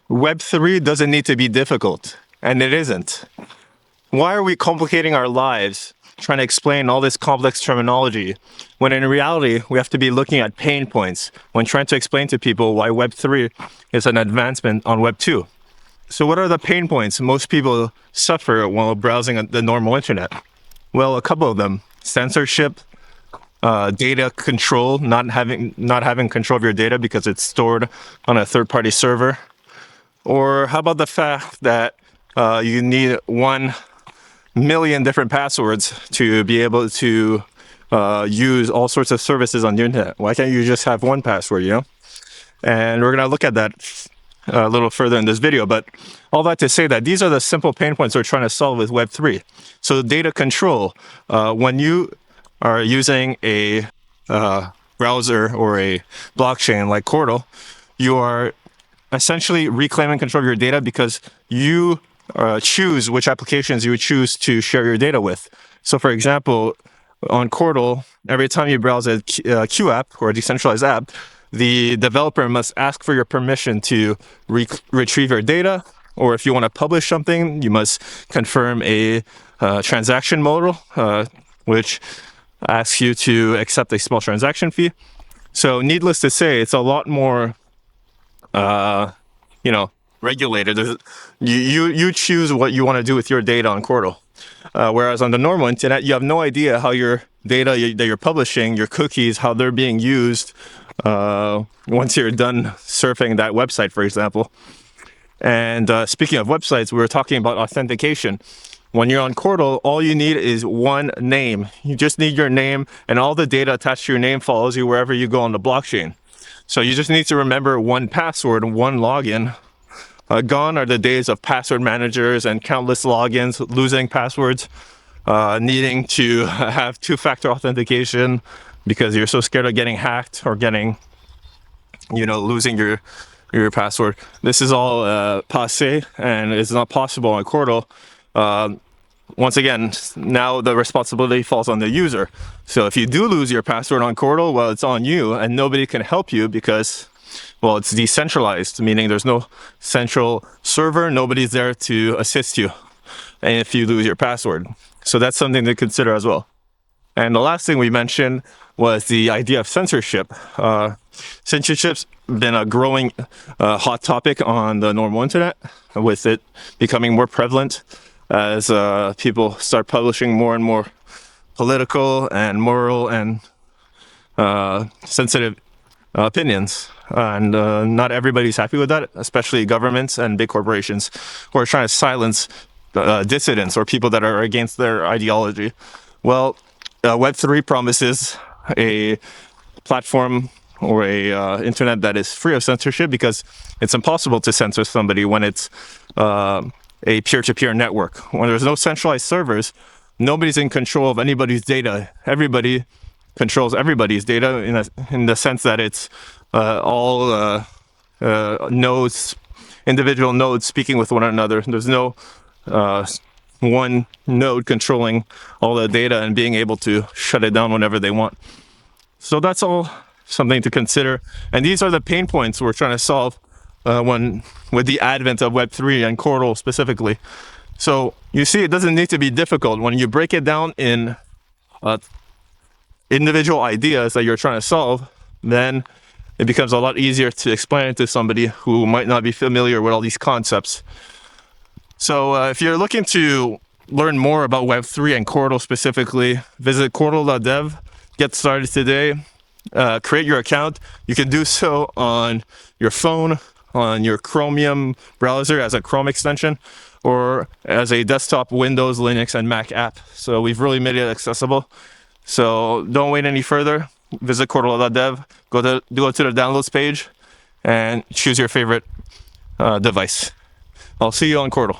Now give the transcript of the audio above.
Web3 doesn't need to be difficult, and it isn't. Why are we complicating our lives trying to explain all this complex terminology when in reality we have to be looking at pain points when trying to explain to people why Web3 is an advancement on Web2? So what are the pain points most people suffer while browsing the normal internet? Well, a couple of them: censorship, data control, not having control of your data because it's stored on a third-party server. Or how about the fact that you need 1 million different passwords to be able to use all sorts of services on the internet? Why can't you just have one password, you know? And we're going to look at that a little further in this video. But all that to say that these are the simple pain points we're trying to solve with Web3. So data control, when you are using a browser or a blockchain like Qortal, you are essentially reclaiming control of your data because you choose which applications you would choose to share your data with. So for example, on Qortal, every time you browse a Q app or a decentralized app, the developer must ask for your permission to retrieve your data, or if you want to publish something, you must confirm a transaction model, which asks you to accept a small transaction fee. So needless to say, it's a lot more regulated. You choose what you want to do with your data on Qortal. Whereas on the normal internet, you have no idea how your data that you're publishing, your cookies, how they're being used once you're done surfing that website, for example. And speaking of websites, we were talking about authentication. When you're on Qortal, all you need is one name. You just need your name, and all the data attached to your name follows you wherever you go on the blockchain. So you just need to remember one password, one login. Gone are the days of password managers and countless logins, losing passwords, needing to have two-factor authentication because you're so scared of getting hacked or losing your password. This is all passé, and it's not possible on Qortal. Once again, now the responsibility falls on the user. So if you do lose your password on Qortal, well, it's on you, and nobody can help you because, well, it's decentralized, meaning there's no central server, nobody's there to assist you and if you lose your password. So that's something to consider as well. And the last thing we mentioned was the idea of censorship. Censorship's been a growing hot topic on the normal internet, with it becoming more prevalent as people start publishing more and more political and moral and sensitive opinions. And not everybody's happy with that, especially governments and big corporations who are trying to silence dissidents or people that are against their ideology. Well, Web3 promises a platform or a internet that is free of censorship, because it's impossible to censor somebody when it's a peer-to-peer network. When there's no centralized servers, nobody's in control of anybody's data. Everybody controls everybody's data in the sense that it's all nodes, individual nodes speaking with one another. There's no one node controlling all the data and being able to shut it down whenever they want. So that's all something to consider. And these are the pain points we're trying to solve with the advent of Web3 and Qortal specifically. So you see, it doesn't need to be difficult. When you break it down in individual ideas that you're trying to solve, then it becomes a lot easier to explain it to somebody who might not be familiar with all these concepts. So if you're looking to learn more about Web3 and Qortal specifically, visit Qortal.dev. Get started today. Create your account. You can do so on your phone, on your Chromium browser as a Chrome extension, or as a desktop Windows, Linux, and Mac app. So we've really made it accessible. So don't wait any further. Visit Qortal.dev. Go to the downloads page and choose your favorite device. I'll see you on Qortal.